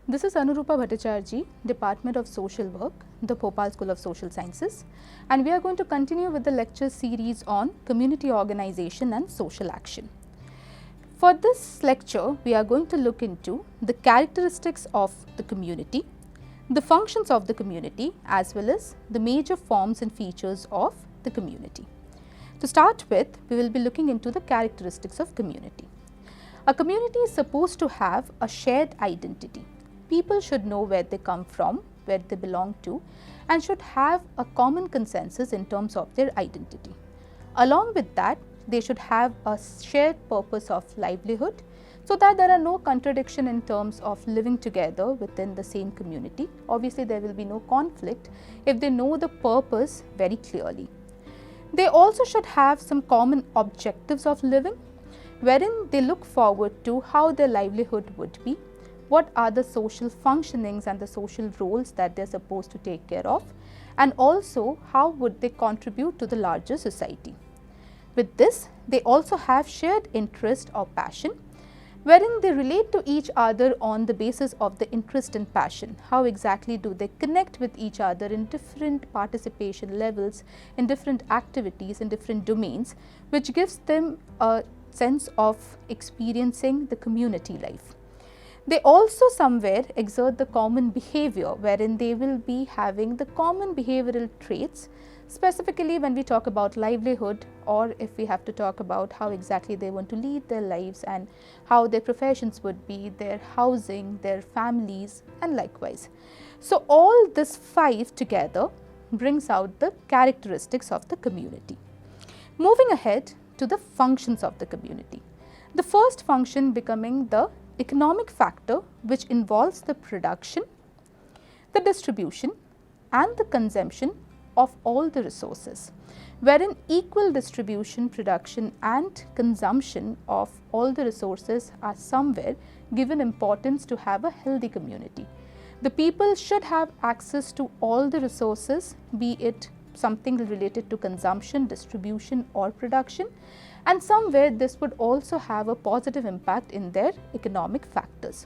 This is Anurupa Bhattacharjee, Department of Social Work, the Bhopal School of Social Sciences, and we are going to continue with the lecture series on community organization and social action. For this lecture, we are going to look into the characteristics of the community, the functions of the community, as well as the major forms and features of the community. To start with, we will be looking into the characteristics of community. A community is supposed to have a shared identity. People should know where they come from, where they belong to, and should have a common consensus in terms of their identity. Along with that, they should have a shared purpose of livelihood, so that there are no contradiction in terms of living together within the same community. Obviously, there will be no conflict if they know the purpose very clearly. They also should have some common objectives of living, wherein they look forward to how their livelihood would be, what are the social functionings and the social roles that they are supposed to take care of, and also how would they contribute to the larger society. With this, they also have shared interest or passion, wherein they relate to each other on the basis of the interest and passion. How exactly do they connect with each other in different participation levels, in different activities, in different domains, which gives them a sense of experiencing the community life. They also somewhere exert the common behavior, wherein they will be having the common behavioral traits, specifically when we talk about livelihood, or if we have to talk about how exactly they want to lead their lives and how their professions would be, their housing, their families, and likewise. So all this 5 together brings out the characteristics of the community. Moving ahead to the functions of the community. The first function becoming the economic factor, which involves the production, the distribution, and the consumption of all the resources, wherein equal distribution, production, and consumption of all the resources are somewhere given importance to have a healthy community. The people should have access to all the resources, be it something related to consumption, distribution, or production, and somewhere this would also have a positive impact in their economic factors.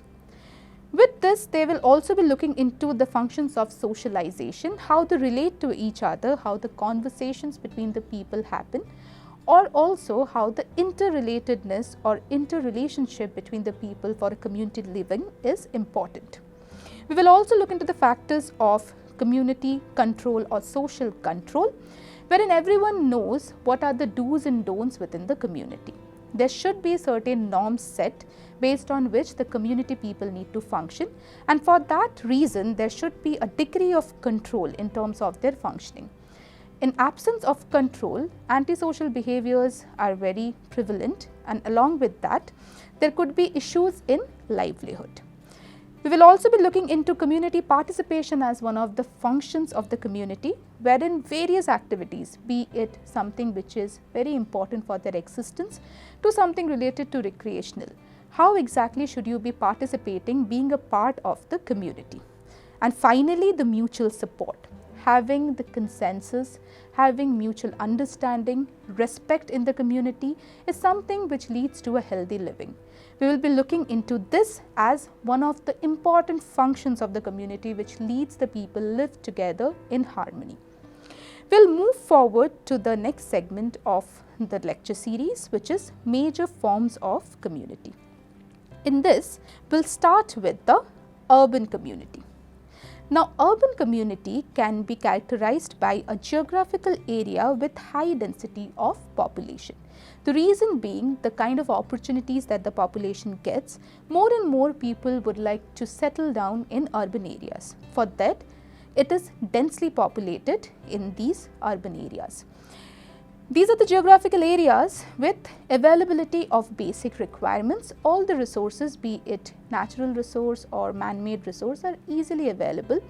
With this, they will also be looking into the functions of socialization, how they relate to each other, how the conversations between the people happen, or also how the interrelatedness or interrelationship between the people for a community living is important. We will also look into the factors of community control or social control, wherein everyone knows what are the do's and don'ts within the community. There should be certain norms set based on which the community people need to function, and for that reason there should be a degree of control in terms of their functioning. In absence of control, antisocial behaviors are very prevalent, and along with that there could be issues in livelihood. We will also be looking into community participation as one of the functions of the community, wherein various activities, be it something which is very important for their existence to something related to recreational. How exactly should you be participating, being a part of the community? And finally, the mutual support. Having the consensus, having mutual understanding, respect in the community is something which leads to a healthy living. We will be looking into this as one of the important functions of the community which leads the people live together in harmony. We will move forward to the next segment of the lecture series, which is major forms of community. In this, we will start with the urban community. Now, urban community can be characterized by a geographical area with high density of population. The reason being the kind of opportunities that the population gets, more and more people would like to settle down in urban areas. For that, it is densely populated in these urban areas. These are the geographical areas with availability of basic requirements. All the resources, be it natural resource or man-made resource, are easily available.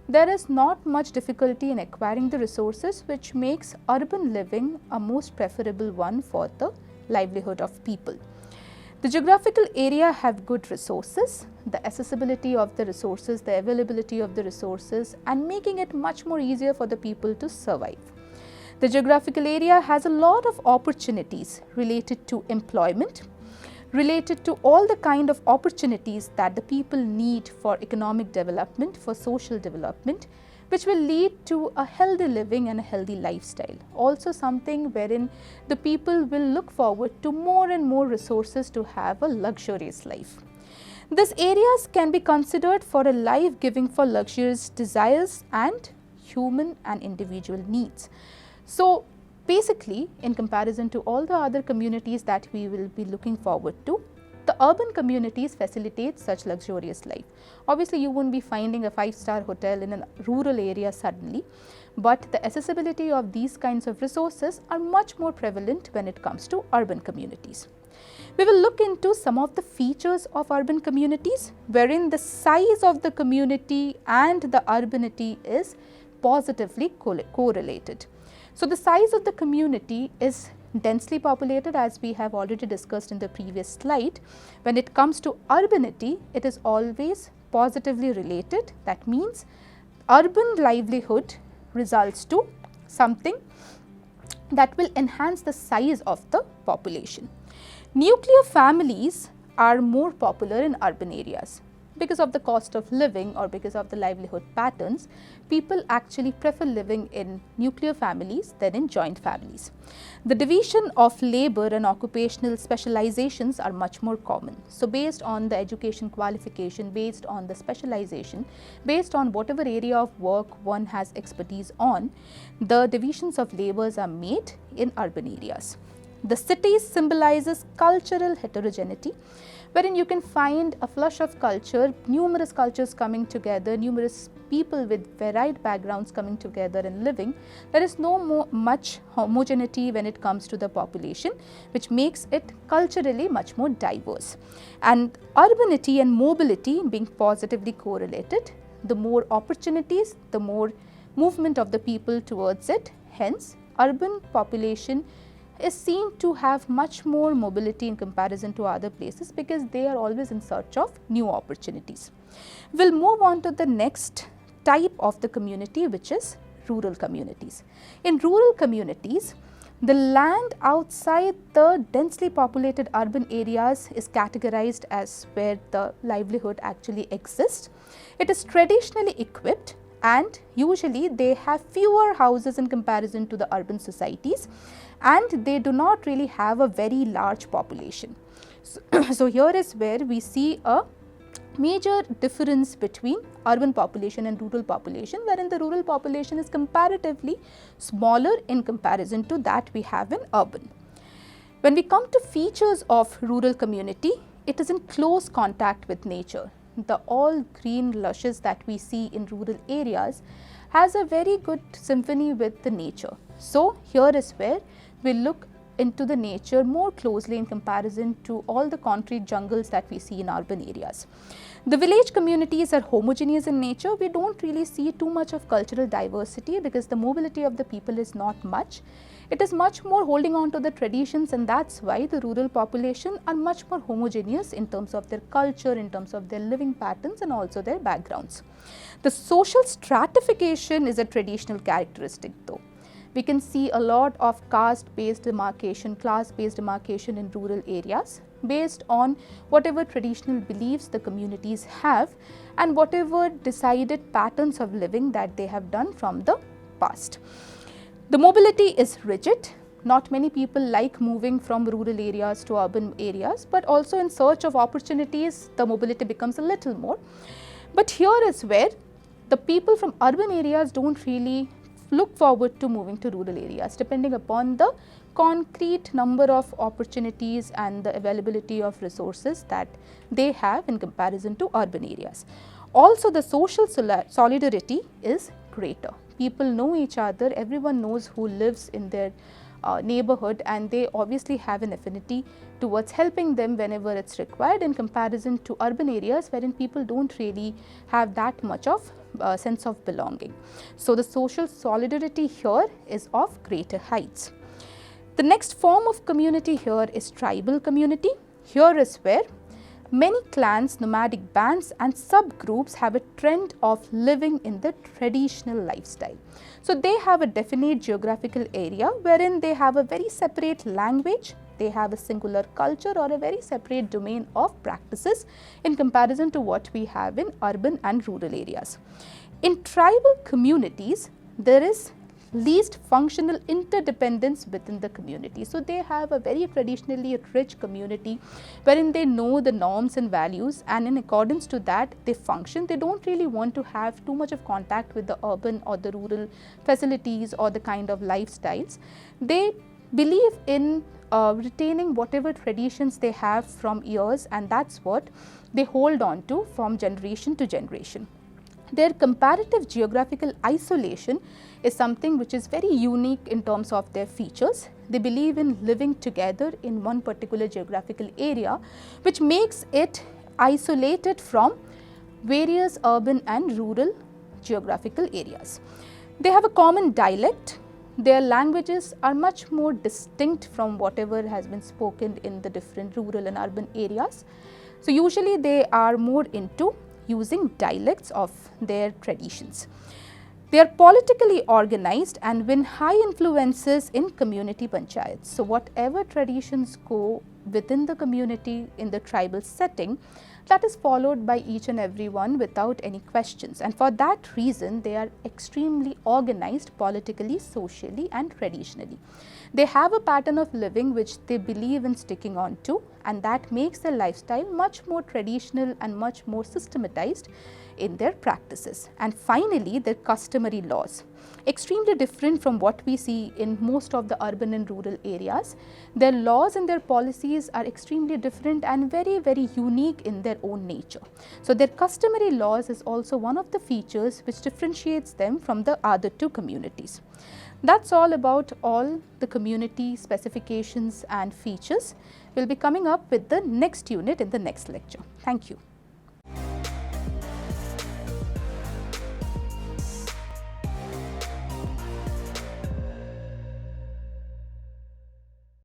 There is not much difficulty in acquiring the resources, which makes urban living a most preferable one for the livelihood of people. The geographical area have good resources, the accessibility of the resources, the availability of the resources, and making it much more easier for the people to survive. The geographical area has a lot of opportunities related to employment, related to all the kind of opportunities that the people need for economic development, for social development, which will lead to a healthy living and a healthy lifestyle. Also something wherein the people will look forward to more and more resources to have a luxurious life. These areas can be considered for a life giving for luxurious desires and human and individual needs. So basically, in comparison to all the other communities that we will be looking forward to, the urban communities facilitate such luxurious life. Obviously, you won't be finding a 5-star hotel in a rural area suddenly, but the accessibility of these kinds of resources are much more prevalent when it comes to urban communities. We will look into some of the features of urban communities, wherein the size of the community and the urbanity is positively correlated. So the size of the community is densely populated, as we have already discussed in the previous slide. When it comes to urbanity, it is always positively related. That means urban livelihood results to something that will enhance the size of the population. Nuclear families are more popular in urban areas. Because of the cost of living or because of the livelihood patterns, people actually prefer living in nuclear families than in joint families. The division of labor and occupational specializations are much more common. So based on the education qualification, based on the specialization, based on whatever area of work one has expertise on, the divisions of labors are made in urban areas. The cities symbolizes cultural heterogeneity, wherein you can find a flush of culture, numerous cultures coming together, numerous people with varied backgrounds coming together and living. There is no much homogeneity when it comes to the population, which makes it culturally much more diverse. And urbanity and mobility being positively correlated, the more opportunities, the more movement of the people towards it. Hence, urban population is seen to have much more mobility in comparison to other places, because they are always in search of new opportunities. We will move on to the next type of the community, which is rural communities. In rural communities, the land outside the densely populated urban areas is categorized as where the livelihood actually exists. It is traditionally equipped, and usually they have fewer houses in comparison to the urban societies, and they do not really have a very large population. So here is where we see a major difference between urban population and rural population, wherein the rural population is comparatively smaller in comparison to that we have in urban. When we come to features of rural community, it is in close contact with nature. The all green lushes that we see in rural areas has a very good symphony with the nature. So here is where we look into the nature more closely in comparison to all the concrete jungles that we see in urban areas. The village communities are homogeneous in nature. We don't really see too much of cultural diversity because the mobility of the people is not much. It is much more holding on to the traditions, and that's why the rural population are much more homogeneous in terms of their culture, in terms of their living patterns and also their backgrounds. The social stratification is a traditional characteristic though. We can see a lot of caste-based demarcation, class-based demarcation in rural areas based on whatever traditional beliefs the communities have and whatever decided patterns of living that they have done from the past. The mobility is rigid. Not many people like moving from rural areas to urban areas, but also in search of opportunities, the mobility becomes a little more. But here is where the people from urban areas don't really look forward to moving to rural areas, depending upon the concrete number of opportunities and the availability of resources that they have in comparison to urban areas. Also, the social solidarity is greater. People know each other, everyone knows who lives in their neighborhood, and they obviously have an affinity towards helping them whenever it's required, in comparison to urban areas wherein people don't really have that much of sense of belonging. So the social solidarity here is of greater heights. The next form of community here is tribal community. Here is where many clans, nomadic bands and subgroups have a trend of living in the traditional lifestyle. So they have a definite geographical area wherein they have a very separate language, they have a singular culture or a very separate domain of practices in comparison to what we have in urban and rural areas. In tribal communities, there is least functional interdependence within the community. So, they have a very traditionally rich community wherein they know the norms and values, and in accordance to that they function. They do not really want to have too much of contact with the urban or the rural facilities or the kind of lifestyles. They believe in retaining whatever traditions they have from years, and that is what they hold on to from generation to generation. Their comparative geographical isolation is something which is very unique in terms of their features. They believe in living together in one particular geographical area, which makes it isolated from various urban and rural geographical areas. They have a common dialect. Their languages are much more distinct from whatever has been spoken in the different rural and urban areas. So, usually they are more into using dialects of their traditions. They are politically organized and win high influences in community panchayats. So, whatever traditions go within the community in the tribal setting, that is followed by each and every one without any questions, and for that reason they are extremely organized politically, socially and traditionally. They have a pattern of living which they believe in sticking on to, and that makes their lifestyle much more traditional and much more systematized in their practices. And finally, their customary laws, extremely different from what we see in most of the urban and rural areas. Their laws and their policies are extremely different and very, very unique in their own nature. So, their customary laws is also one of the features which differentiates them from the other two communities. That is all about all the community specifications and features. We will be coming up with the next unit in the next lecture. Thank you.